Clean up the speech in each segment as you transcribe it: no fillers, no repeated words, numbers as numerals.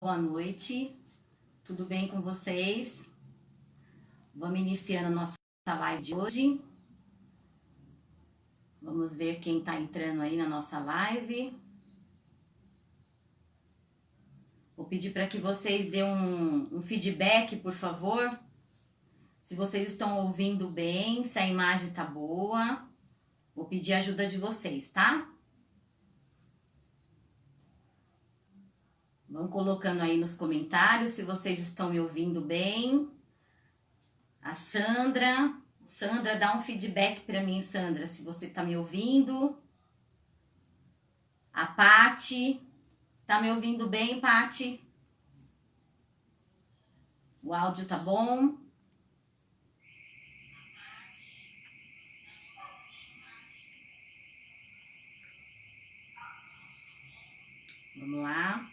Boa noite, tudo bem com vocês? Vamos iniciando a nossa live de hoje. Vamos ver quem está entrando aí na nossa live. Vou pedir para que vocês dêem um feedback, por favor. Se vocês estão ouvindo bem, se a imagem está boa. Vou pedir a ajuda de vocês, tá? Vão colocando aí nos comentários se vocês estão me ouvindo bem. A Sandra, dá um feedback para mim, Sandra, se você tá me ouvindo. A Pati, tá me ouvindo bem, Pati? O áudio tá bom? Vamos lá.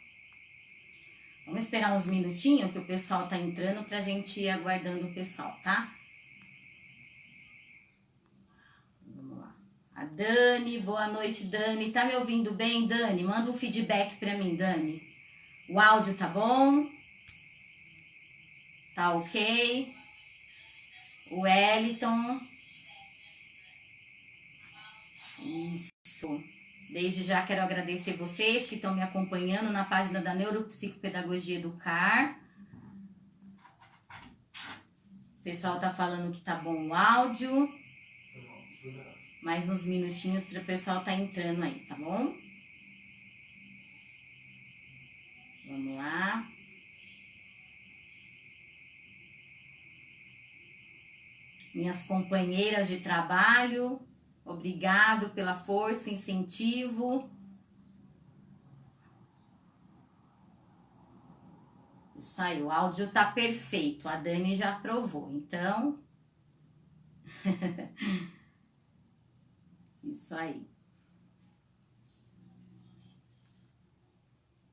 Vamos esperar uns minutinhos que o pessoal tá entrando pra gente ir aguardando o pessoal, tá? Vamos lá. A Dani, boa noite, Dani. Tá me ouvindo bem, Dani? Manda um feedback pra mim, Dani. O áudio tá bom? Tá ok? O Wellington. Isso. Desde já quero agradecer vocês que estão me acompanhando na página da Neuropsicopedagogia Educar. O pessoal tá falando que tá bom o áudio. Mais uns minutinhos para o pessoal tá entrando aí, tá bom? Vamos lá. Minhas companheiras de trabalho, obrigado pela força, incentivo. Isso aí, o áudio tá perfeito, a Dani já aprovou, então... Isso aí.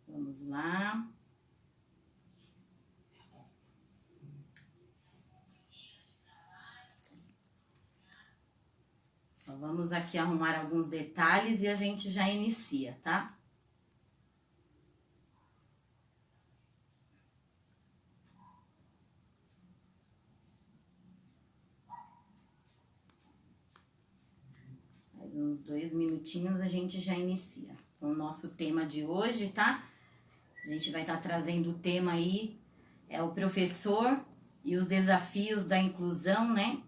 Vamos lá. Só vamos aqui arrumar alguns detalhes e a gente já inicia, tá? Mais uns 2 minutinhos a gente já inicia com o nosso tema de hoje, tá? A gente vai estar trazendo o tema aí, é o professor e os desafios da inclusão, né?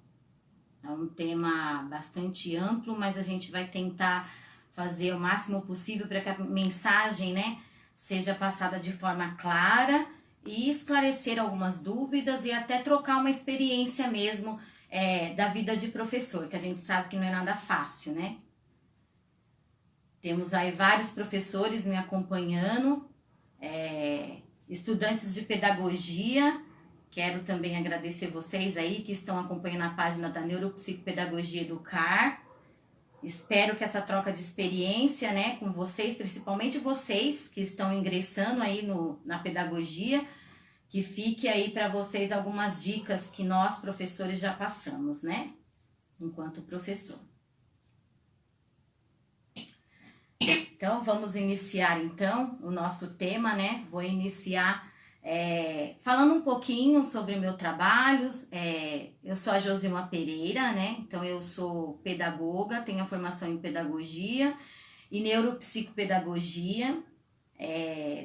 É um tema bastante amplo, mas a gente vai tentar fazer o máximo possível para que a mensagem, né, seja passada de forma clara e esclarecer algumas dúvidas e até trocar uma experiência mesmo da vida de professor, que a gente sabe que não é nada fácil, né? Temos aí vários professores me acompanhando, estudantes de pedagogia. Quero também agradecer vocês aí que estão acompanhando a página da Neuropsicopedagogia Educar. Espero que essa troca de experiência, né, com vocês, principalmente vocês que estão ingressando aí na pedagogia, que fique aí para vocês algumas dicas que nós, professores, já passamos, né, enquanto professor. Então, vamos iniciar, então, o nosso tema, né, vou iniciar... falando um pouquinho sobre o meu trabalho, eu sou a Josilma Pereira, né? Então eu sou pedagoga, tenho a formação em pedagogia e neuropsicopedagogia.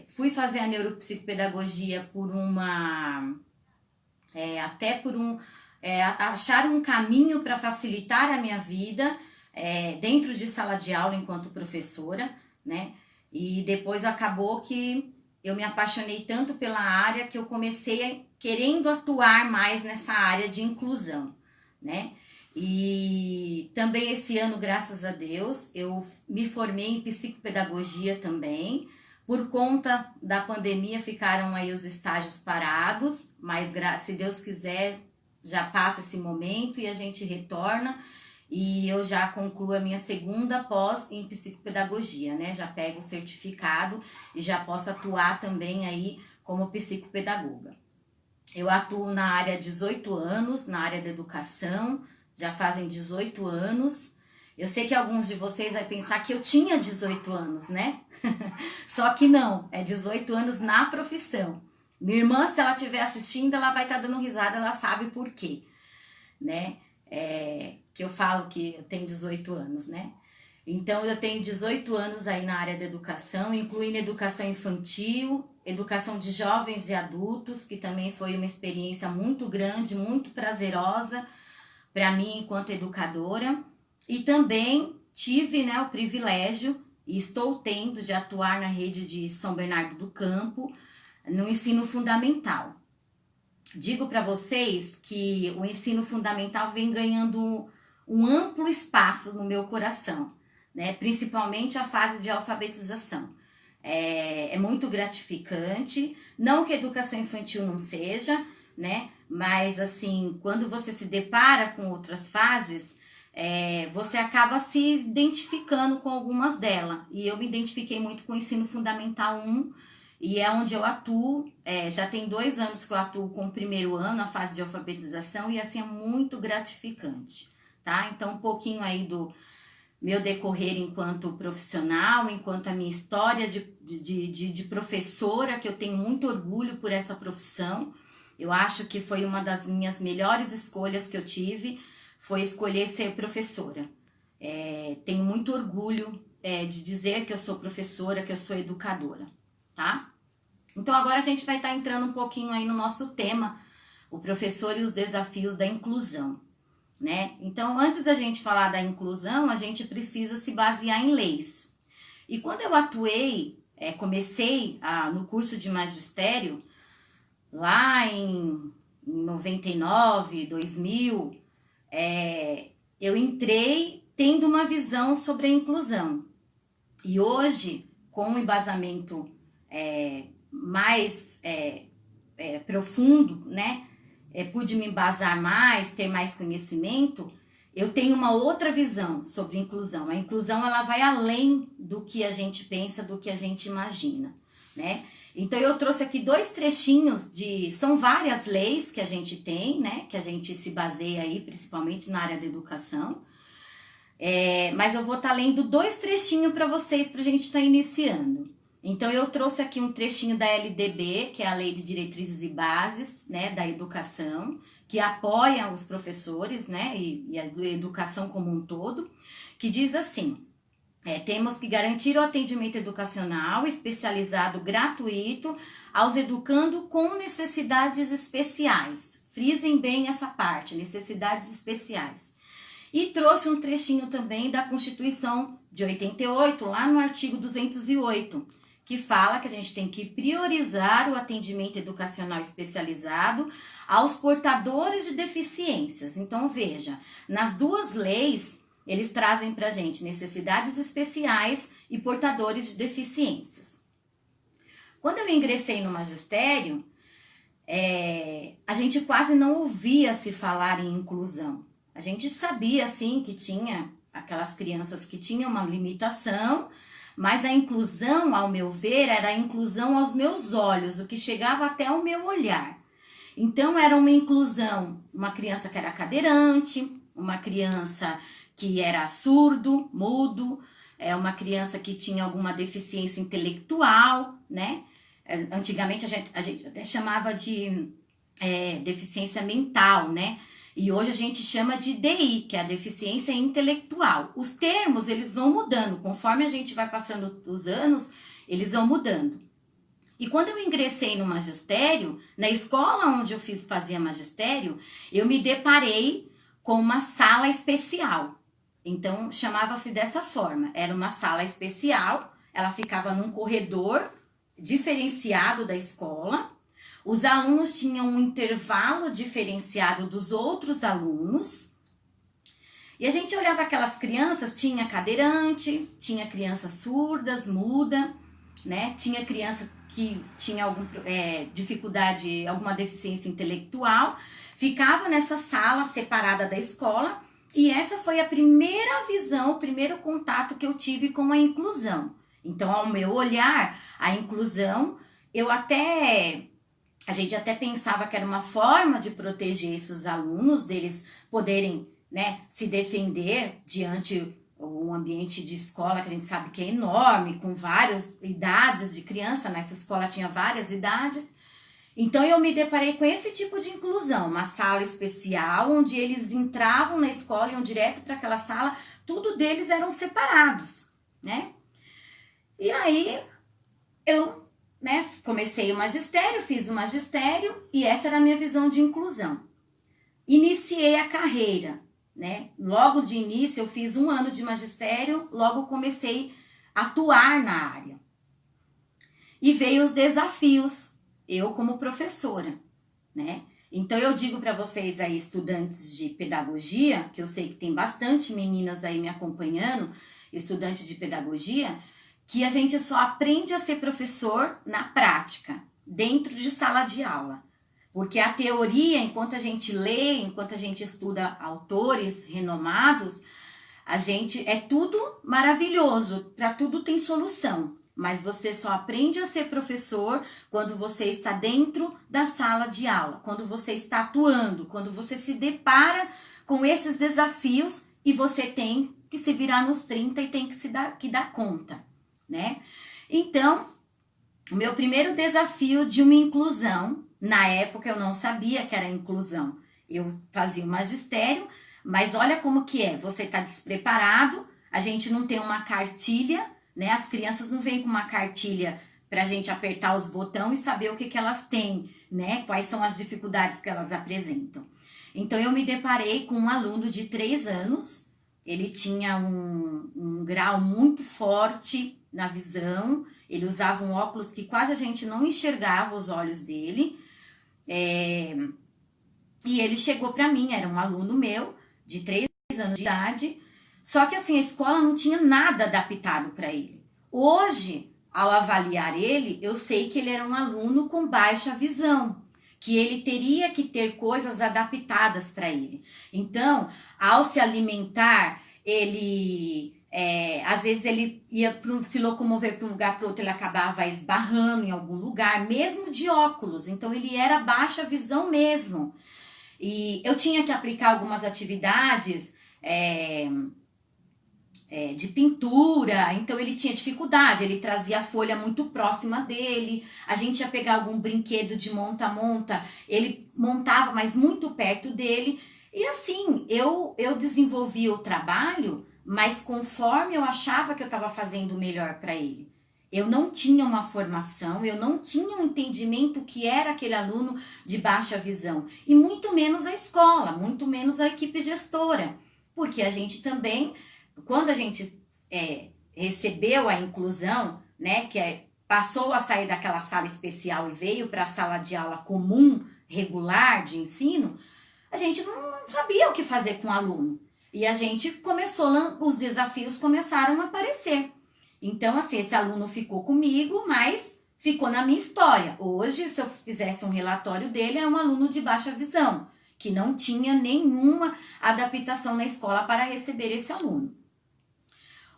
Fui fazer a neuropsicopedagogia achar um caminho para facilitar a minha vida dentro de sala de aula enquanto professora, né? E depois acabou que eu me apaixonei tanto pela área que eu comecei querendo atuar mais nessa área de inclusão, né? E também esse ano, graças a Deus, eu me formei em psicopedagogia também. Por conta da pandemia ficaram aí os estágios parados, mas se Deus quiser já passa esse momento e a gente retorna. E eu já concluo a minha segunda pós em psicopedagogia, né? Já pego o certificado e já posso atuar também aí como psicopedagoga. Eu atuo na área há 18 anos, na área da educação, já fazem 18 anos. Eu sei que alguns de vocês vão pensar que eu tinha 18 anos, né? Só que não, é 18 anos na profissão. Minha irmã, se ela estiver assistindo, ela vai estar dando risada, ela sabe por quê, né? Que eu falo que eu tenho 18 anos, né? Então, eu tenho 18 anos aí na área da educação, incluindo educação infantil, educação de jovens e adultos, que também foi uma experiência muito grande, muito prazerosa para mim enquanto educadora. E também tive, né, o privilégio, e estou tendo, de atuar na rede de São Bernardo do Campo, no ensino fundamental. Digo para vocês que o ensino fundamental vem ganhando um amplo espaço no meu coração, né? Principalmente a fase de alfabetização. É muito gratificante, não que a educação infantil não seja, né? Mas assim, quando você se depara com outras fases, você acaba se identificando com algumas delas. E eu me identifiquei muito com o ensino fundamental 1, e é onde eu atuo. Já tem 2 anos que eu atuo com o primeiro ano, a fase de alfabetização, e assim é muito gratificante, tá? Então, um pouquinho aí do meu decorrer enquanto profissional, enquanto a minha história de professora, que eu tenho muito orgulho por essa profissão. Eu acho que foi uma das minhas melhores escolhas que eu tive, foi escolher ser professora. Tenho muito orgulho de dizer que eu sou professora, que eu sou educadora, tá? Então agora a gente vai estar entrando um pouquinho aí no nosso tema, o professor e os desafios da inclusão, né? Então, antes da gente falar da inclusão, a gente precisa se basear em leis. E quando eu atuei, comecei no curso de magistério, lá em 99, 2000, eu entrei tendo uma visão sobre a inclusão. E hoje, com um embasamento mais profundo, né? Pude me embasar mais, ter mais conhecimento, eu tenho uma outra visão sobre inclusão. A inclusão, ela vai além do que a gente pensa, do que a gente imagina, né? Então, eu trouxe aqui 2 trechinhos são várias leis que a gente tem, né? Que a gente se baseia aí, principalmente na área da educação. Mas eu vou estar lendo 2 trechinhos para vocês, para a gente estar iniciando. Então, eu trouxe aqui um trechinho da LDB, que é a Lei de Diretrizes e Bases, né, da Educação, que apoia os professores, né, e a educação como um todo, que diz assim: temos que garantir o atendimento educacional especializado gratuito aos educando com necessidades especiais. Frisem bem essa parte, necessidades especiais. E trouxe um trechinho também da Constituição de 88, lá no artigo 208, que fala que a gente tem que priorizar o atendimento educacional especializado aos portadores de deficiências. Então, veja, nas 2 leis, eles trazem pra gente necessidades especiais e portadores de deficiências. Quando eu ingressei no magistério, a gente quase não ouvia se falar em inclusão. A gente sabia, assim, que tinha aquelas crianças que tinham uma limitação, mas a inclusão, ao meu ver, era a inclusão aos meus olhos, o que chegava até o meu olhar. Então, era uma inclusão, uma criança que era cadeirante, uma criança que era surdo, mudo, uma criança que tinha alguma deficiência intelectual, né? Antigamente, a gente até chamava de deficiência mental, né? E hoje a gente chama de DI, que é a deficiência intelectual. Os termos, eles vão mudando. Conforme a gente vai passando os anos, eles vão mudando. E quando eu ingressei no magistério, na escola onde eu fazia magistério, eu me deparei com uma sala especial. Então, chamava-se dessa forma. Era uma sala especial, ela ficava num corredor diferenciado da escola. Os alunos tinham um intervalo diferenciado dos outros alunos. E a gente olhava aquelas crianças, tinha cadeirante, tinha crianças surdas, muda, né? Tinha criança que tinha alguma dificuldade, alguma deficiência intelectual. Ficava nessa sala separada da escola. E essa foi a primeira visão, o primeiro contato que eu tive com a inclusão. Então, ao meu olhar, a inclusão, a gente até pensava que era uma forma de proteger esses alunos, deles poderem, né, se defender diante um ambiente de escola que a gente sabe que é enorme, com várias idades de criança, nessa escola tinha várias idades. Então eu me deparei com esse tipo de inclusão, uma sala especial onde eles entravam na escola, iam direto para aquela sala, tudo deles eram separados, né? E aí eu, né, comecei o magistério, fiz o magistério e essa era a minha visão de inclusão. Iniciei a carreira, né? Logo de início eu fiz 1 ano de magistério, logo comecei a atuar na área. E veio os desafios, eu como professora, né? Então eu digo para vocês aí, estudantes de pedagogia, que eu sei que tem bastante meninas aí me acompanhando, estudantes de pedagogia, que a gente só aprende a ser professor na prática, dentro de sala de aula. Porque a teoria, enquanto a gente lê, enquanto a gente estuda autores renomados, a gente é tudo maravilhoso, para tudo tem solução. Mas você só aprende a ser professor quando você está dentro da sala de aula, quando você está atuando, quando você se depara com esses desafios e você tem que se virar nos 30 e tem que dar conta, né? Então, o meu primeiro desafio de uma inclusão, na época eu não sabia que era inclusão. Eu fazia o magistério, mas olha como que é, você está despreparado, a gente não tem uma cartilha, né? As crianças não vêm com uma cartilha para a gente apertar os botões e saber o que elas têm, né? Quais são as dificuldades que elas apresentam. Então eu me deparei com um aluno de 3 anos, ele tinha um grau muito forte na visão, ele usava um óculos que quase a gente não enxergava os olhos dele, e ele chegou para mim, era um aluno meu, de 3 anos de idade, só que assim, a escola não tinha nada adaptado para ele. Hoje, ao avaliar ele, eu sei que ele era um aluno com baixa visão, que ele teria que ter coisas adaptadas para ele. Então, ao se alimentar, ele... às vezes ele ia se locomover para um lugar para outro, ele acabava esbarrando em algum lugar, mesmo de óculos. Então ele era baixa visão mesmo. E eu tinha que aplicar algumas atividades de pintura, então ele tinha dificuldade, ele trazia a folha muito próxima dele, a gente ia pegar algum brinquedo de monta-monta, ele montava, mas muito perto dele. E assim, eu desenvolvi o trabalho, mas conforme eu achava que eu estava fazendo o melhor para ele. Eu não tinha uma formação, eu não tinha um entendimento que era aquele aluno de baixa visão. E muito menos a escola, muito menos a equipe gestora. Porque a gente também, quando a gente recebeu a inclusão, né, passou a sair daquela sala especial e veio para a sala de aula comum, regular de ensino, a gente não sabia o que fazer com o aluno. E a gente os desafios começaram a aparecer. Então, assim, esse aluno ficou comigo, mas ficou na minha história. Hoje, se eu fizesse um relatório dele, é um aluno de baixa visão, que não tinha nenhuma adaptação na escola para receber esse aluno.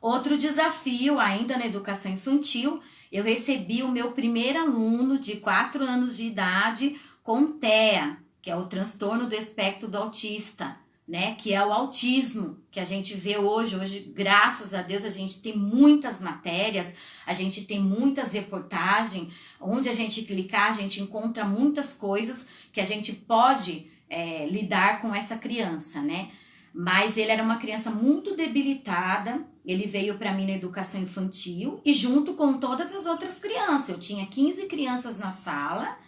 Outro desafio, ainda na educação infantil, eu recebi o meu primeiro aluno de 4 anos de idade com TEA, que é o transtorno do espectro do autista, né, que é o autismo que a gente vê hoje. Hoje, graças a Deus, a gente tem muitas matérias, a gente tem muitas reportagens, onde a gente clicar, a gente encontra muitas coisas que a gente pode lidar com essa criança, né? Mas ele era uma criança muito debilitada, ele veio para mim na educação infantil e junto com todas as outras crianças, eu tinha 15 crianças na sala,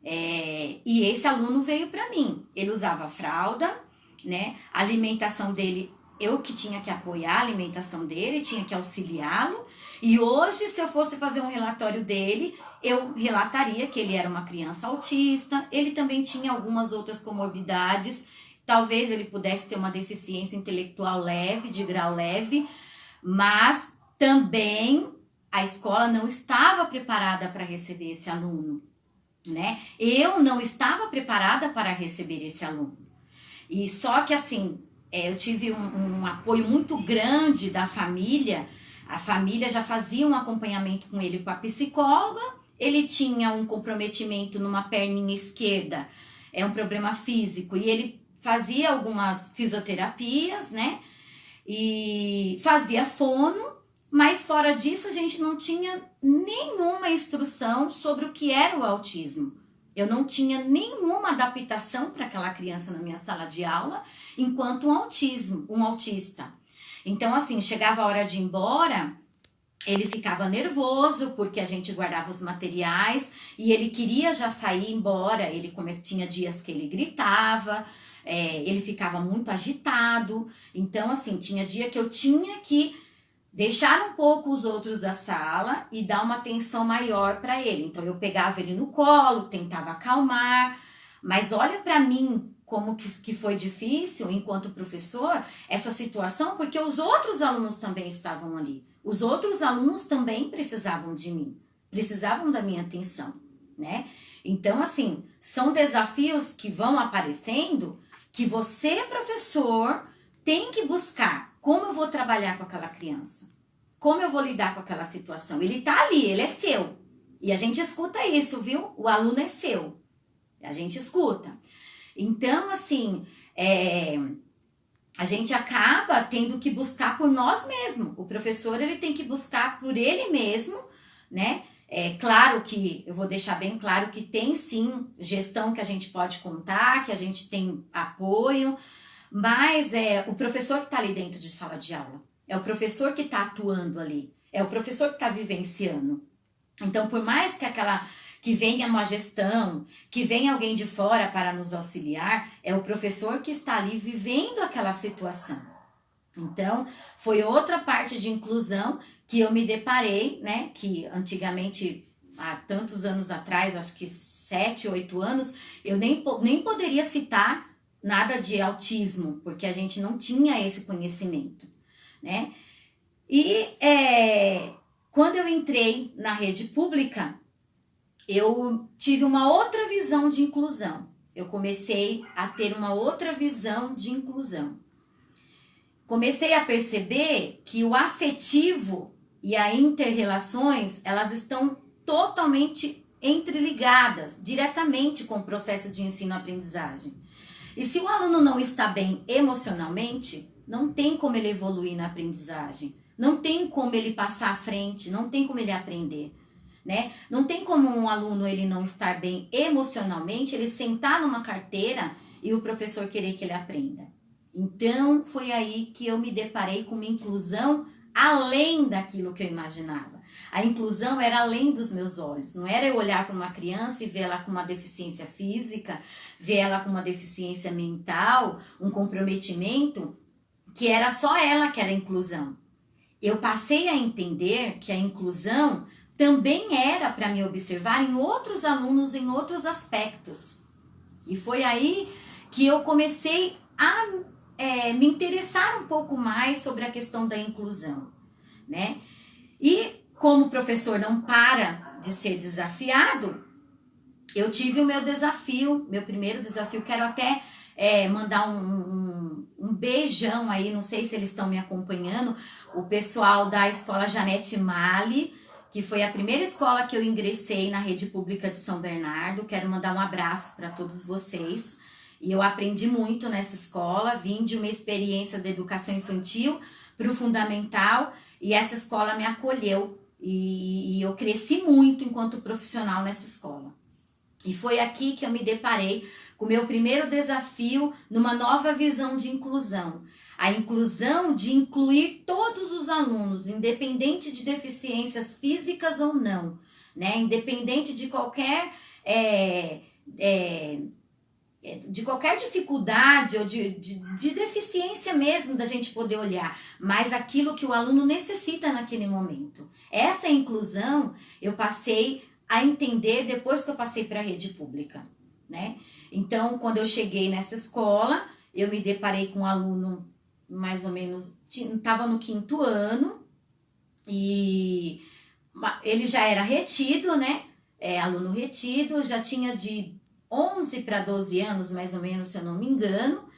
e esse aluno veio para mim. Ele usava fralda, né? A alimentação dele, eu que tinha que apoiar a alimentação dele, tinha que auxiliá-lo. E hoje, se eu fosse fazer um relatório dele, eu relataria que ele era uma criança autista, ele também tinha algumas outras comorbidades, talvez ele pudesse ter uma deficiência intelectual leve, de grau leve, mas também a escola não estava preparada para receber esse aluno, né? Eu não estava preparada para receber esse aluno. E só que assim, eu tive um apoio muito grande da família. A família já fazia um acompanhamento com ele com a psicóloga. Ele tinha um comprometimento numa perninha esquerda, um problema físico, e ele fazia algumas fisioterapias, né? e fazia fono, mas fora disso a gente não tinha nenhuma instrução sobre o que era o autismo. Eu não tinha nenhuma adaptação para aquela criança na minha sala de aula enquanto um autista. Então, assim, chegava a hora de ir embora, ele ficava nervoso porque a gente guardava os materiais e ele queria já sair embora. Tinha dias que ele gritava, ele ficava muito agitado. Então, assim, tinha dia que eu tinha que deixar um pouco os outros da sala e dar uma atenção maior para ele. Então eu pegava ele no colo, tentava acalmar, mas olha para mim como que foi difícil enquanto professor essa situação, porque os outros alunos também estavam ali. Os outros alunos também precisavam de mim, precisavam da minha atenção, né? Então, assim, são desafios que vão aparecendo que você, professor, tem que buscar. Como eu vou trabalhar com aquela criança? Como eu vou lidar com aquela situação? Ele tá ali, ele é seu. E a gente escuta isso, viu? O aluno é seu. A gente escuta. Então, assim, a gente acaba tendo que buscar por nós mesmos. O professor, ele tem que buscar por ele mesmo, né? É claro que, eu vou deixar bem claro que tem sim gestão que a gente pode contar, que a gente tem apoio, mas é o professor que está ali dentro de sala de aula, é o professor que está atuando ali, é o professor que está vivenciando. Então, por mais que venha uma gestão, que venha alguém de fora para nos auxiliar, é o professor que está ali vivendo aquela situação. Então, foi outra parte de inclusão que eu me deparei, né? Que antigamente, há tantos anos atrás, acho que 7, 8 anos, eu nem poderia citar nada de autismo, porque a gente não tinha esse conhecimento, né? E quando eu entrei na rede pública, eu tive uma outra visão de inclusão. Eu comecei a ter uma outra visão de inclusão. Comecei a perceber que o afetivo e a interrelações, elas estão totalmente entreligadas, diretamente com o processo de ensino-aprendizagem. E se o aluno não está bem emocionalmente, não tem como ele evoluir na aprendizagem, não tem como ele passar à frente, não tem como ele aprender, né? Não tem como um aluno ele não estar bem emocionalmente, ele sentar numa carteira e o professor querer que ele aprenda. Então, foi aí que eu me deparei com uma inclusão além daquilo que eu imaginava. A inclusão era além dos meus olhos. Não era eu olhar para uma criança e ver ela com uma deficiência física, ver ela com uma deficiência mental, um comprometimento, que era só ela que era inclusão. Eu passei a entender que a inclusão também era para me observar em outros alunos, em outros aspectos. E foi aí que eu comecei a me interessar um pouco mais sobre a questão da inclusão, né? E como o professor não para de ser desafiado, eu tive o meu desafio, meu primeiro desafio. Quero até mandar um beijão aí, não sei se eles estão me acompanhando, o pessoal da Escola Janete Mali, que foi a primeira escola que eu ingressei na rede pública de São Bernardo. Quero mandar um abraço para todos vocês. E eu aprendi muito nessa escola, vim de uma experiência de educação infantil para o fundamental, e essa escola me acolheu e eu cresci muito enquanto profissional nessa escola. E foi aqui que eu me deparei com o meu primeiro desafio numa nova visão de inclusão. A inclusão de incluir todos os alunos, independente de deficiências físicas ou não, né? Independente de qualquer dificuldade ou de deficiência mesmo da gente poder olhar, mas aquilo que o aluno necessita naquele momento. Essa inclusão eu passei a entender depois que eu passei para a rede pública, né? Então, quando eu cheguei nessa escola, eu me deparei com um aluno mais ou menos, estava no 5º ano, e ele já era retido, né? Aluno retido, já tinha de 11 para 12 anos, mais ou menos, se eu não me engano.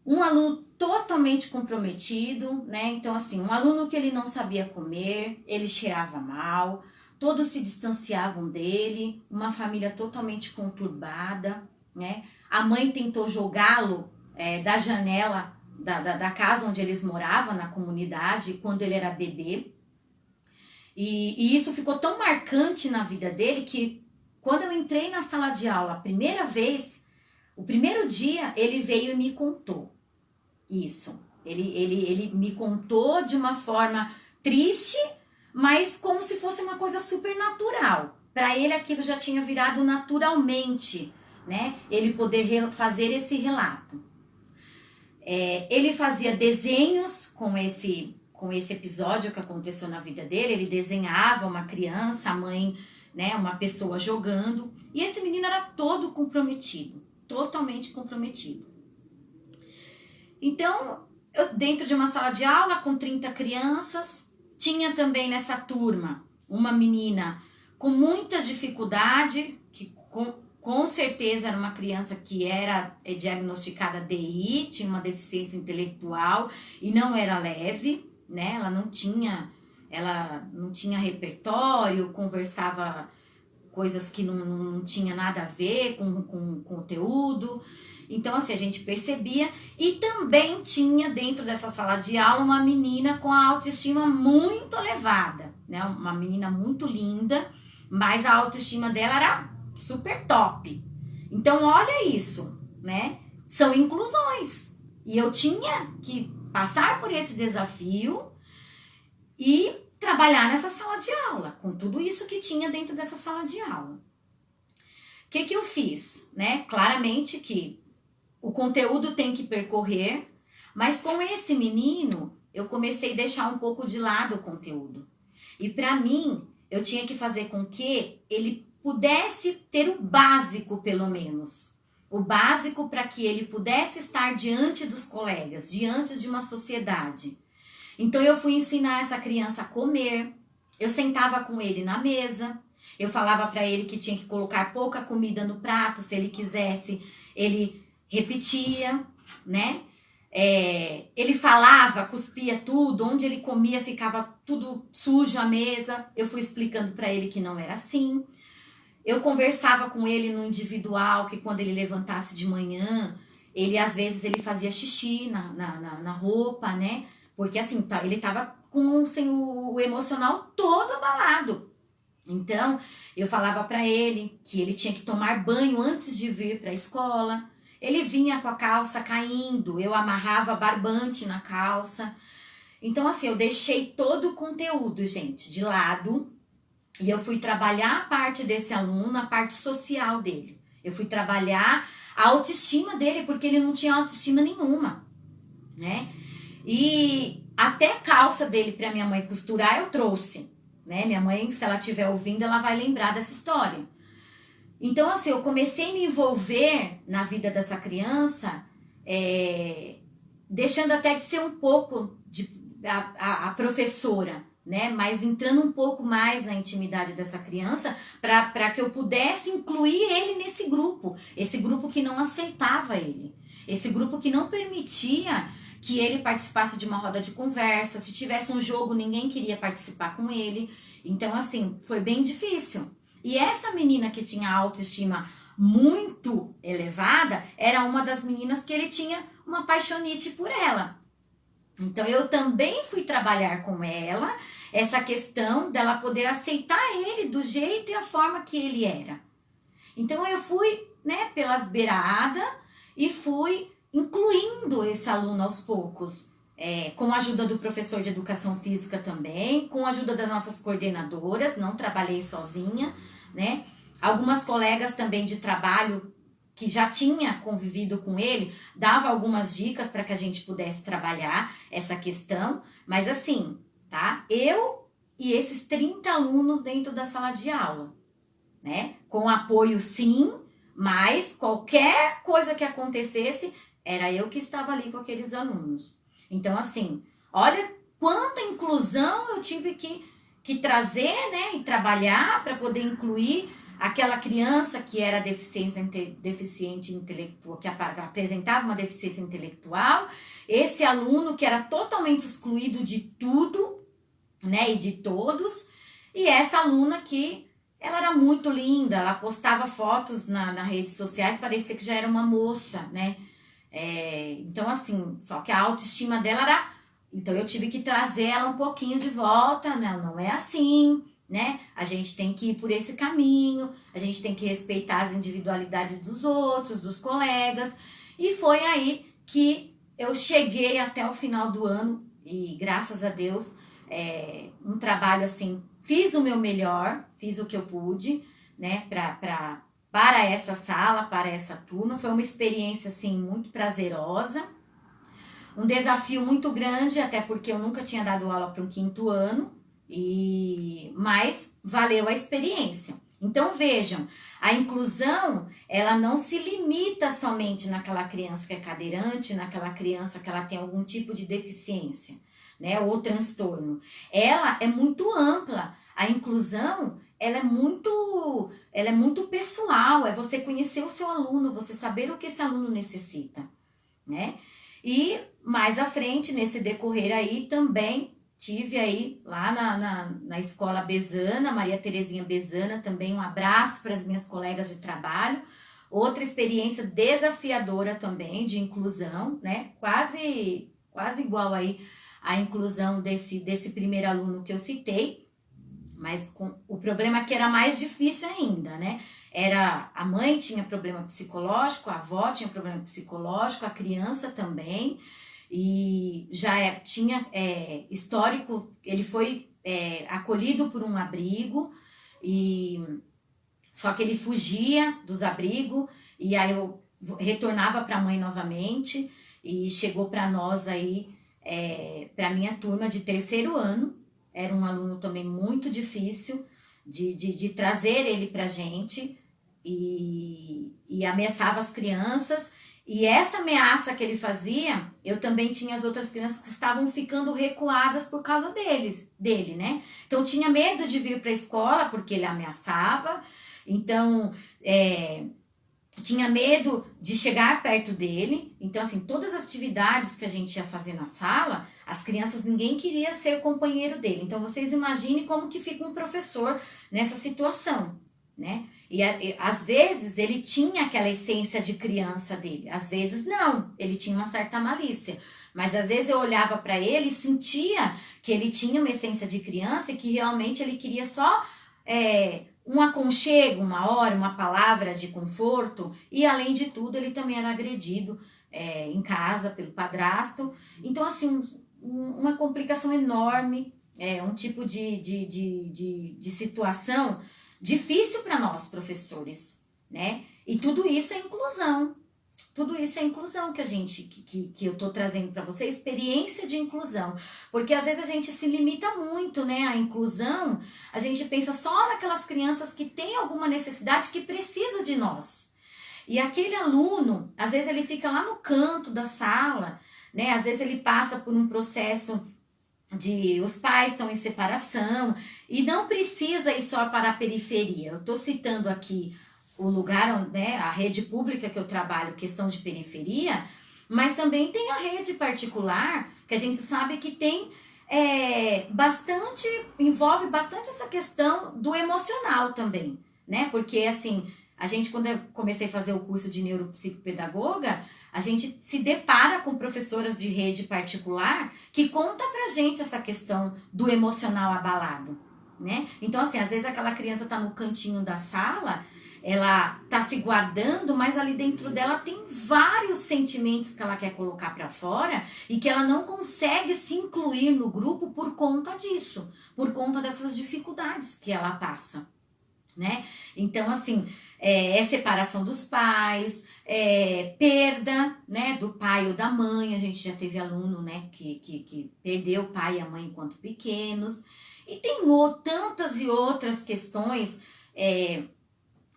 Um aluno totalmente comprometido, né? Então, assim, um aluno que ele não sabia comer, ele cheirava mal, todos se distanciavam dele, uma família totalmente conturbada, né? A mãe tentou jogá-lo da janela da casa onde eles moravam, na comunidade, quando ele era bebê. E isso ficou tão marcante na vida dele que quando eu entrei na sala de aula a primeira vez, o primeiro dia, ele veio e me contou isso. Ele me contou de uma forma triste, mas como se fosse uma coisa super natural. Para ele aquilo já tinha virado naturalmente, né? Ele poder fazer esse relato. Ele fazia desenhos com esse episódio que aconteceu na vida dele. Ele desenhava uma criança, a mãe, né, uma pessoa jogando. E esse menino era todo comprometido, totalmente comprometido. Então, eu dentro de uma sala de aula com 30 crianças, tinha também nessa turma uma menina com muita dificuldade, que com certeza era uma criança que era diagnosticada DI, tinha uma deficiência intelectual e não era leve, né? Ela não tinha repertório, conversava coisas que não tinha nada a ver com o conteúdo. Então, assim, a gente percebia. E também tinha dentro dessa sala de aula uma menina com a autoestima muito elevada, né? Uma menina muito linda, mas a autoestima dela era super top. Então, olha isso, né? São inclusões. E eu tinha que passar por esse desafio e trabalhar nessa sala de aula, com tudo isso que tinha dentro dessa sala de aula. O que eu fiz, né? Claramente que o conteúdo tem que percorrer, mas com esse menino, eu comecei a deixar um pouco de lado o conteúdo. E para mim, eu tinha que fazer com que ele pudesse ter o básico, pelo menos. O básico para que ele pudesse estar diante dos colegas, diante de uma sociedade. Então, eu fui ensinar essa criança a comer, eu sentava com ele na mesa, eu falava para ele que tinha que colocar pouca comida no prato, se ele quisesse, ele repetia, né? Ele falava, cuspia tudo, onde ele comia ficava tudo sujo a mesa. Eu fui explicando para ele que não era assim. Eu conversava com ele no individual, que quando ele levantasse de manhã, às vezes ele fazia xixi na roupa, né? Porque assim, ele tava com o emocional todo abalado. Então, eu falava para ele que ele tinha que tomar banho antes de vir para a escola. Ele vinha com a calça caindo, eu amarrava barbante na calça. Então, assim, eu deixei todo o conteúdo, gente, de lado. E eu fui trabalhar a parte desse aluno, a parte social dele. Eu fui trabalhar a autoestima dele, porque ele não tinha autoestima nenhuma, né? E até calça dele para minha mãe costurar eu trouxe, né? Minha mãe, se ela estiver ouvindo, ela vai lembrar dessa história. Então, assim, eu comecei a me envolver na vida dessa criança, deixando até de ser um pouco a professora, né? Mas entrando um pouco mais na intimidade dessa criança para que eu pudesse incluir ele nesse grupo. Esse grupo que não aceitava ele. Esse grupo que não permitia que ele participasse de uma roda de conversa. Se tivesse um jogo, ninguém queria participar com ele. Então, assim, foi bem difícil. E essa menina que tinha autoestima muito elevada, era uma das meninas que ele tinha uma paixonite por ela. Então, eu também fui trabalhar com ela essa questão dela poder aceitar ele do jeito e a forma que ele era. Então, eu fui, né, pelas beiradas e fui incluindo esse aluno aos poucos. Com a ajuda do professor de educação física também, com a ajuda das nossas coordenadoras, não trabalhei sozinha, né? Algumas colegas também de trabalho que já tinha convivido com ele, dava algumas dicas para que a gente pudesse trabalhar essa questão, mas assim, tá? Eu e esses 30 alunos dentro da sala de aula, né? Com apoio sim, mas qualquer coisa que acontecesse, era eu que estava ali com aqueles alunos. Então, assim, olha quanta inclusão eu tive que trazer, né, e trabalhar para poder incluir aquela criança que era deficiente intelectual, que apresentava uma deficiência intelectual, esse aluno que era totalmente excluído de tudo, né, e de todos, e essa aluna que ela era muito linda, ela postava fotos nas redes sociais, parecia que já era uma moça, né? Então, assim, só que a autoestima dela era... Então, eu tive que trazer ela um pouquinho de volta. Não é assim, né? A gente tem que ir por esse caminho, a gente tem que respeitar as individualidades dos outros, dos colegas. E foi aí que eu cheguei até o final do ano e, graças a Deus, um trabalho assim, fiz o meu melhor, fiz o que eu pude, né, para essa sala, para essa turma. Foi uma experiência assim muito prazerosa, um desafio muito grande, até porque eu nunca tinha dado aula para um quinto ano, mas valeu a experiência. Então vejam, a inclusão, ela não se limita somente naquela criança que é cadeirante, naquela criança que ela tem algum tipo de deficiência, né, ou transtorno. Ela é muito ampla. A inclusão, ela é muito pessoal, é você conhecer o seu aluno, você saber o que esse aluno necessita, né? E mais à frente, nesse decorrer aí, também tive aí lá na escola Bezana, Maria Terezinha Bezana, também um abraço para as minhas colegas de trabalho. Outra experiência desafiadora também de inclusão, né? Quase igual aí a inclusão desse primeiro aluno que eu citei, mas o problema é que era mais difícil ainda, né? A mãe tinha problema psicológico, a avó tinha problema psicológico, a criança também, e já tinha histórico. Ele foi acolhido por um abrigo, só que ele fugia dos abrigos, e aí eu retornava para a mãe novamente, e chegou para nós aí, para a minha turma de terceiro ano. Era um aluno também muito difícil de trazer ele pra gente, e ameaçava as crianças. E essa ameaça que ele fazia, eu também tinha as outras crianças que estavam ficando recuadas por causa dele, né? Então tinha medo de vir pra escola porque ele ameaçava. Então, tinha medo de chegar perto dele. Então, assim, todas as atividades que a gente ia fazer na sala, as crianças, ninguém queria ser companheiro dele. Então, vocês imaginem como que fica um professor nessa situação, né? E às vezes ele tinha aquela essência de criança dele, às vezes não, ele tinha uma certa malícia. Mas às vezes eu olhava para ele e sentia que ele tinha uma essência de criança e que realmente ele queria só um aconchego, uma hora, uma palavra de conforto. E além de tudo, ele também era agredido em casa pelo padrasto. Então, assim, uma complicação enorme, um tipo de situação difícil para nós, professores, né? E tudo isso é inclusão. Tudo isso é inclusão que eu tô trazendo para você, experiência de inclusão. Porque às vezes a gente se limita muito, né? A inclusão, a gente pensa só naquelas crianças que têm alguma necessidade, que precisa de nós. E aquele aluno, às vezes ele fica lá no canto da sala, né? Às vezes ele passa por um processo os pais estão em separação, e não precisa ir só para a periferia. Eu estou citando aqui o lugar, né, a rede pública que eu trabalho, questão de periferia, mas também tem a rede particular, que a gente sabe que tem envolve bastante essa questão do emocional também, né? Porque assim, quando eu comecei a fazer o curso de neuropsicopedagoga, a gente se depara com professoras de rede particular que conta pra gente essa questão do emocional abalado, né? Então, assim, às vezes aquela criança tá no cantinho da sala, ela tá se guardando, mas ali dentro dela tem vários sentimentos que ela quer colocar pra fora e que ela não consegue se incluir no grupo por conta disso, por conta dessas dificuldades que ela passa, né? Então, assim, separação dos pais, perda, né, do pai ou da mãe. A gente já teve aluno, né, que perdeu o pai e a mãe enquanto pequenos. E tem tantas e outras questões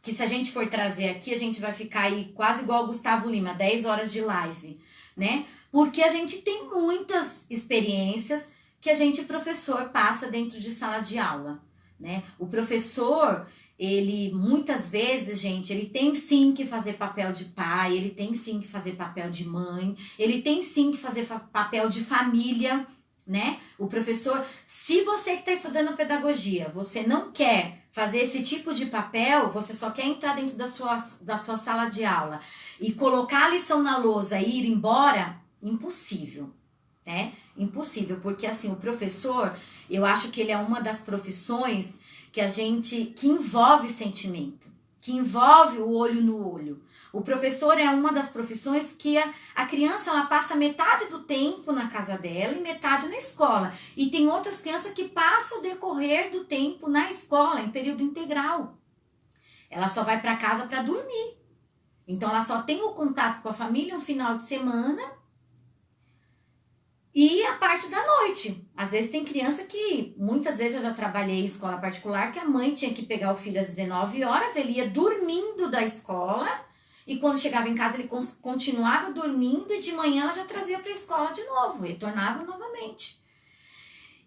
que, se a gente for trazer aqui, a gente vai ficar aí quase igual o Gustavo Lima, 10 horas de live, né? Porque a gente tem muitas experiências que a gente, professor, passa dentro de sala de aula, né? O professor, ele muitas vezes, gente, ele tem sim que fazer papel de pai, ele tem sim que fazer papel de mãe, ele tem sim que fazer papel de família, né? O professor, se você que está estudando pedagogia, você não quer fazer esse tipo de papel, você só quer entrar dentro da sua sala de aula e colocar a lição na lousa e ir embora, impossível, né? Impossível, porque assim, o professor, eu acho que ele é uma das profissões que envolve sentimento, que envolve o olho no olho. O professor é uma das profissões que a criança ela passa metade do tempo na casa dela e metade na escola. E tem outras crianças que passam o decorrer do tempo na escola, em período integral. Ela só vai para casa para dormir. Então ela só tem o contato com a família no final de semana e a parte da noite. Às vezes tem criança que, muitas vezes eu já trabalhei em escola particular, que a mãe tinha que pegar o filho às 19 horas, ele ia dormindo da escola. E quando chegava em casa, ele continuava dormindo e de manhã ela já trazia para a escola de novo, retornava novamente.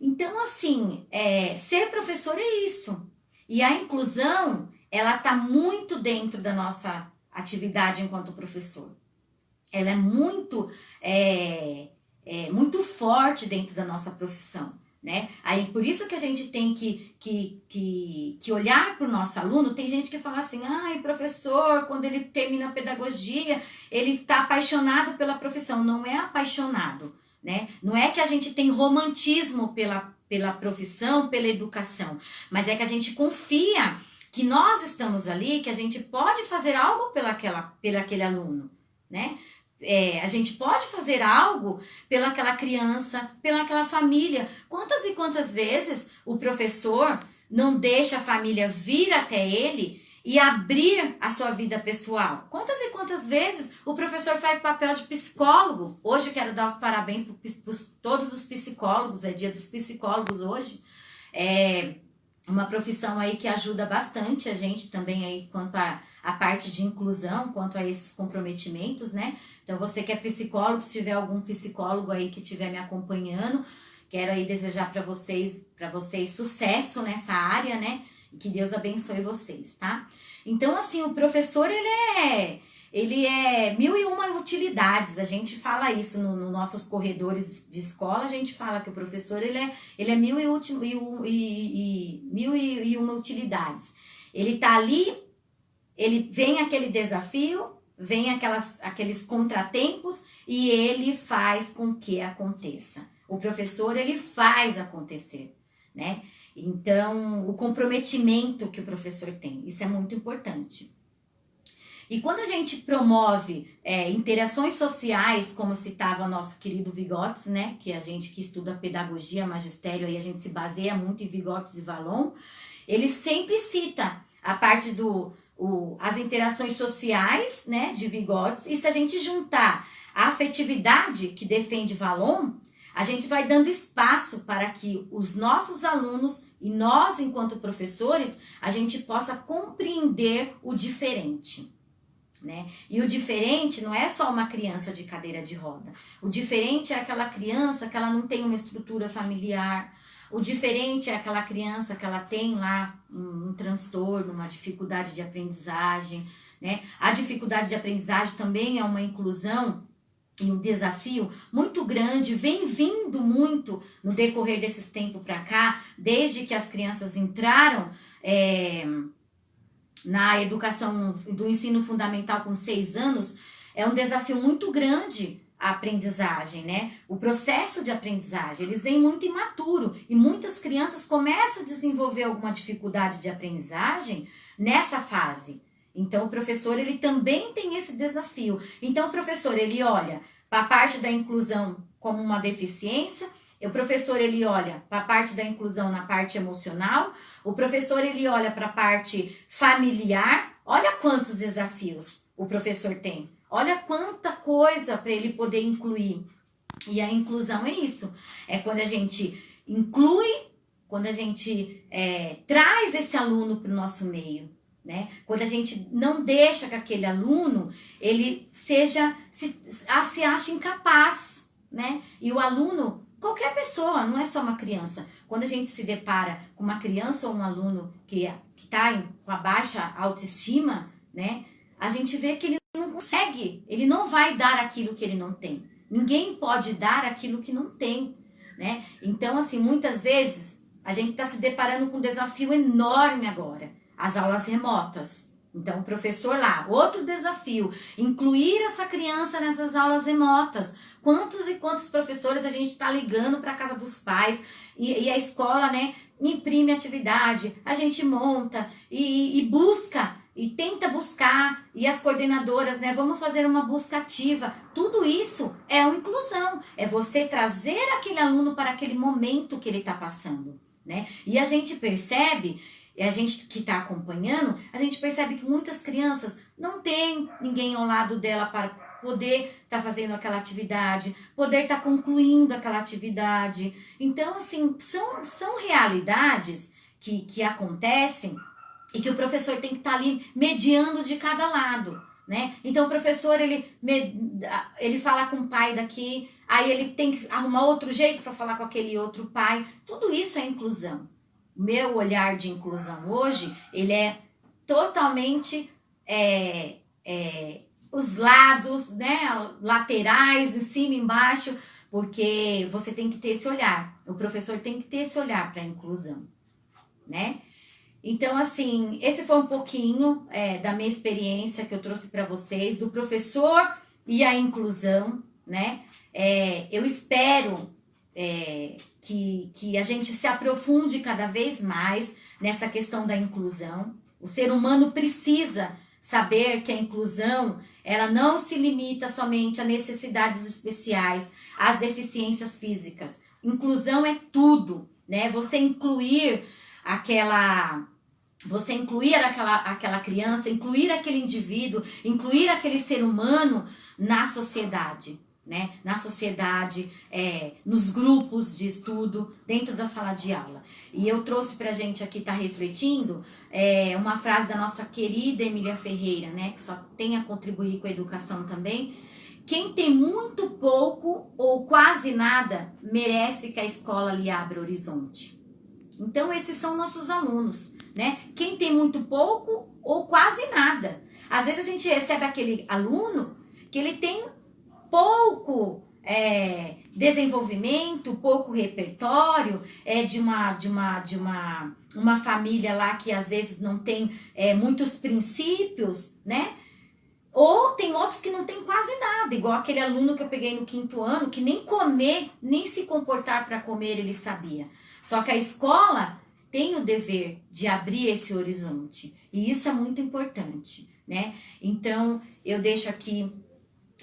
Então, assim, ser professor é isso. E a inclusão, ela está muito dentro da nossa atividade enquanto professor. Ela é muito forte dentro da nossa profissão. Né? Aí por isso que a gente tem que olhar para o nosso aluno. Tem gente que fala assim, professor, quando ele termina a pedagogia, ele está apaixonado pela profissão. Não é apaixonado, né? Não é que a gente tem romantismo pela profissão, pela educação, mas é que a gente confia que nós estamos ali, que a gente pode fazer algo pelaquele aluno, né? A gente pode fazer algo pelaquela criança, pelaquela família. Quantas e quantas vezes o professor não deixa a família vir até ele e abrir a sua vida pessoal? Quantas e quantas vezes o professor faz papel de psicólogo? Hoje quero dar os parabéns para todos os psicólogos, é dia dos psicólogos hoje. Uma profissão aí que ajuda bastante a gente também aí quanto a parte de inclusão, quanto a esses comprometimentos, né? Então você que é psicólogo, se tiver algum psicólogo aí que estiver me acompanhando, quero aí desejar para vocês sucesso nessa área, né? E que Deus abençoe vocês, tá? Então assim, o professor ele é mil e uma utilidades. A gente fala isso nos nossos corredores de escola, a gente fala que o professor ele é mil e uma utilidades. Ele tá ali, ele vem aquele desafio, vem aqueles contratempos e ele faz com que aconteça. O professor, ele faz acontecer, né? Então, o comprometimento que o professor tem, isso é muito importante. E quando a gente promove interações sociais, como citava o nosso querido Vygotsky, né? Que a gente que estuda pedagogia, magistério, aí a gente se baseia muito em Vygotsky e Vallon, ele sempre cita a parte as interações sociais, né, de Vygotsky, e se a gente juntar a afetividade que defende Vallon, a gente vai dando espaço para que os nossos alunos e nós, enquanto professores, a gente possa compreender o diferente, né? E o diferente não é só uma criança de cadeira de roda. O diferente é aquela criança que ela não tem uma estrutura familiar. O diferente é aquela criança que ela tem lá um transtorno, uma dificuldade de aprendizagem, né? A dificuldade de aprendizagem também é uma inclusão e um desafio muito grande, vem vindo muito no decorrer desses tempos para cá, desde que as crianças entraram na educação do ensino fundamental com 6 anos, é um desafio muito grande a aprendizagem, né? O processo de aprendizagem, eles vêm muito imaturo e muitas crianças começam a desenvolver alguma dificuldade de aprendizagem nessa fase. Então, o professor, ele também tem esse desafio. Então, o professor, ele olha para a parte da inclusão como uma deficiência, o professor, ele olha para a parte da inclusão na parte emocional, o professor, ele olha para a parte familiar. Olha quantos desafios o professor tem. Olha quanta coisa para ele poder incluir. E a inclusão é isso. É quando a gente inclui, quando a gente traz esse aluno para o nosso meio, né? Quando a gente não deixa que aquele aluno ele se ache incapaz, né? E o aluno, qualquer pessoa, não é só uma criança. Quando a gente se depara com uma criança ou um aluno que está com a baixa autoestima, né? A gente vê que ele não consegue, ele não vai dar aquilo que ele não tem. Ninguém pode dar aquilo que não tem. né? Então, assim, muitas vezes a gente está se deparando com um desafio enorme agora, as aulas remotas. Então, o professor lá, outro desafio, incluir essa criança nessas aulas remotas. Quantos e quantos professores a gente está ligando para a casa dos pais e a escola, né, imprime atividade, a gente monta e busca e tenta buscar, e as coordenadoras, né, vamos fazer uma busca ativa. Tudo isso é uma inclusão, é você trazer aquele aluno para aquele momento que ele está passando, né? E a gente percebe, a gente que está acompanhando, a gente percebe que muitas crianças não tem ninguém ao lado dela para poder estar fazendo aquela atividade, poder estar concluindo aquela atividade. Então, assim, são realidades que acontecem e que o professor tem que estar ali mediando de cada lado, né? Então, o professor, ele fala com o pai daqui, aí ele tem que arrumar outro jeito para falar com aquele outro pai. Tudo isso é inclusão. Meu olhar de inclusão hoje, ele é totalmente os lados, né, laterais, em cima, embaixo, porque você tem que ter esse olhar. O professor tem que ter esse olhar para a inclusão, né? Então, assim, esse foi um pouquinho da minha experiência que eu trouxe para vocês, do professor e a inclusão, né? Eu espero que a gente se aprofunde cada vez mais nessa questão da inclusão. O ser humano precisa saber que a inclusão, ela não se limita somente a necessidades especiais, às deficiências físicas. Inclusão é tudo, né? Você incluir aquela criança, incluir aquele indivíduo, incluir aquele ser humano na sociedade, né? Na sociedade, nos grupos de estudo, dentro da sala de aula. E eu trouxe pra gente aqui, tá refletindo, uma frase da nossa querida Emília Ferreira, né? Que só tem a contribuir com a educação também. Quem tem muito pouco ou quase nada, merece que a escola lhe abra horizonte. Então, esses são nossos alunos, né? Quem tem muito pouco ou quase nada. Às vezes a gente recebe aquele aluno que ele tem pouco desenvolvimento, pouco repertório, de uma família lá que às vezes não tem muitos princípios, né? Ou tem outros que não tem quase nada, igual aquele aluno que eu peguei no 5º ano, que nem comer, nem se comportar para comer ele sabia. Só que a escola tem o dever de abrir esse horizonte. E isso é muito importante, né? Então, eu deixo aqui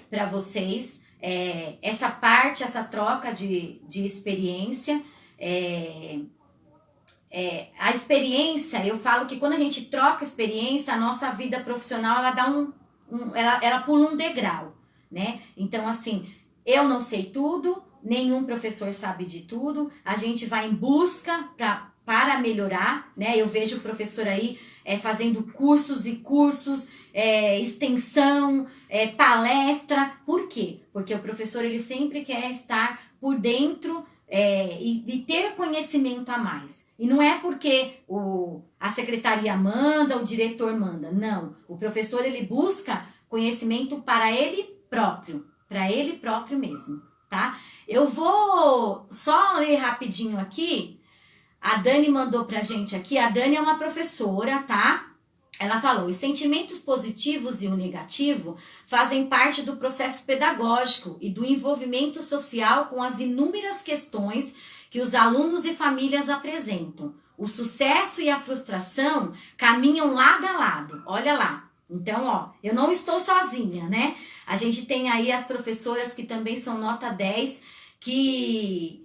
para vocês essa parte, essa troca de experiência. A experiência, eu falo que quando a gente troca experiência, a nossa vida profissional, ela dá ela pula um degrau, né? Então, assim, eu não sei tudo, nenhum professor sabe de tudo, a gente vai em busca para melhorar, né? Eu vejo o professor aí fazendo cursos e cursos, extensão, palestra. Por quê? Porque o professor, ele sempre quer estar por dentro e ter conhecimento a mais. E não é porque a secretaria manda, o diretor manda. Não, o professor, ele busca conhecimento para ele próprio mesmo, tá? Eu vou só ler rapidinho aqui. A Dani mandou pra gente aqui. A Dani é uma professora, tá? Ela falou: os sentimentos positivos e o negativo fazem parte do processo pedagógico e do envolvimento social com as inúmeras questões que os alunos e famílias apresentam. O sucesso e a frustração caminham lado a lado. Olha lá. Então, ó, eu não estou sozinha, né? A gente tem aí as professoras que também são nota 10, que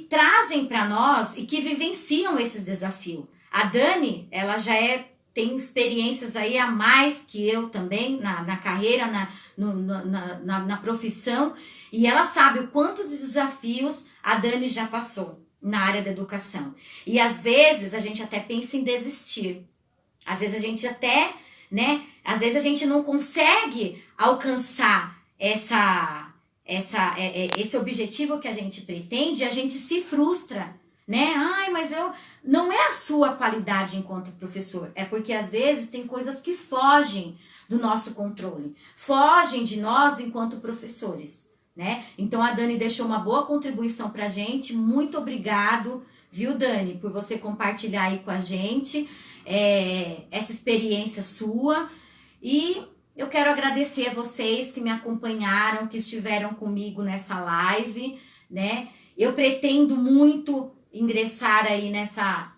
trazem para nós e que vivenciam esses desafios. A Dani, ela já tem experiências aí a mais que eu também na carreira, na profissão, e ela sabe o quantos desafios a Dani já passou na área da educação. E às vezes a gente até pensa em desistir. Às vezes a gente até, né? Às vezes a gente não consegue alcançar esse objetivo que a gente pretende, a gente se frustra, né? Ai, mas não é a sua qualidade enquanto professor, é porque às vezes tem coisas que fogem do nosso controle, fogem de nós enquanto professores, né? Então a Dani deixou uma boa contribuição pra gente. Muito obrigado, viu, Dani, por você compartilhar aí com a gente essa experiência sua. E eu quero agradecer a vocês que me acompanharam, que estiveram comigo nessa live, né? Eu pretendo muito ingressar aí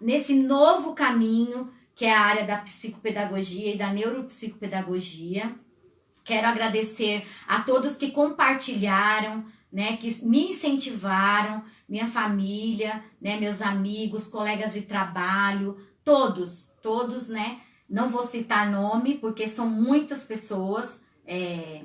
nesse novo caminho, que é a área da psicopedagogia e da neuropsicopedagogia. Quero agradecer a todos que compartilharam, né, que me incentivaram, minha família, né, meus amigos, colegas de trabalho, todos, né? Não vou citar nome, porque são muitas pessoas,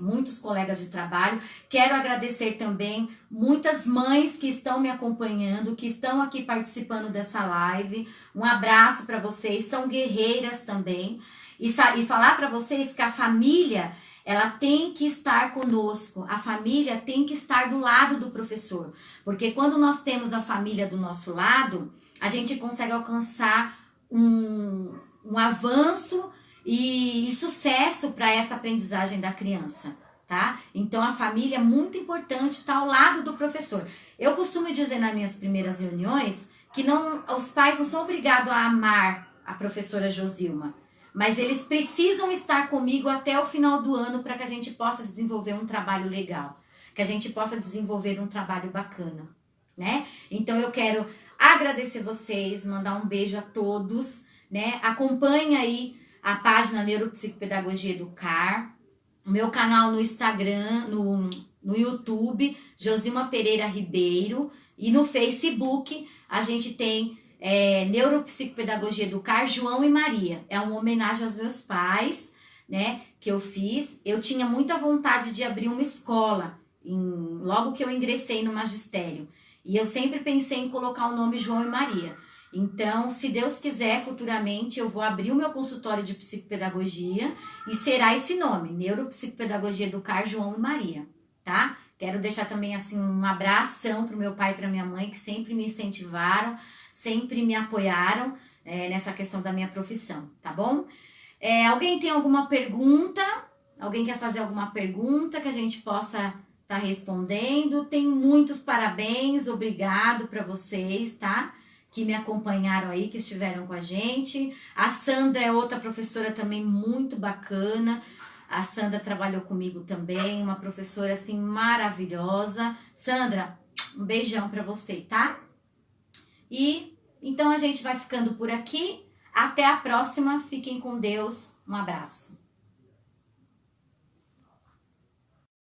muitos colegas de trabalho. Quero agradecer também muitas mães que estão me acompanhando, que estão aqui participando dessa live. Um abraço para vocês, são guerreiras também. E falar para vocês que a família, ela tem que estar conosco, a família tem que estar do lado do professor. Porque quando nós temos a família do nosso lado, a gente consegue alcançar um avanço e sucesso para essa aprendizagem da criança, tá? Então a família é muito importante, tá ao lado do professor. Eu costumo dizer nas minhas primeiras reuniões que os pais não são obrigados a amar a professora Josilma, mas eles precisam estar comigo até o final do ano para que a gente possa desenvolver um trabalho legal, que a gente possa desenvolver um trabalho bacana, né? Então eu quero agradecer vocês, mandar um beijo a todos, né? Acompanhe aí a página Neuropsicopedagogia Educar, o meu canal no Instagram, no YouTube, Josilma Pereira Ribeiro, e no Facebook a gente tem Neuropsicopedagogia Educar João e Maria. É uma homenagem aos meus pais, né? Que eu fiz. Eu tinha muita vontade de abrir uma escola logo que eu ingressei no magistério. E eu sempre pensei em colocar o nome João e Maria. Então, se Deus quiser, futuramente eu vou abrir o meu consultório de psicopedagogia e será esse nome, Neuropsicopedagogia Educar João e Maria, tá? Quero deixar também assim um abração pro meu pai e pra minha mãe, que sempre me incentivaram, sempre me apoiaram nessa questão da minha profissão, tá bom? Alguém tem alguma pergunta? Alguém quer fazer alguma pergunta que a gente possa estar respondendo? Tem muitos parabéns, obrigado para vocês, tá? Que me acompanharam aí, que estiveram com a gente. A Sandra é outra professora também muito bacana. A Sandra trabalhou comigo também, uma professora assim maravilhosa. Sandra, um beijão para você, tá? E então a gente vai ficando por aqui. Até a próxima. Fiquem com Deus. Um abraço.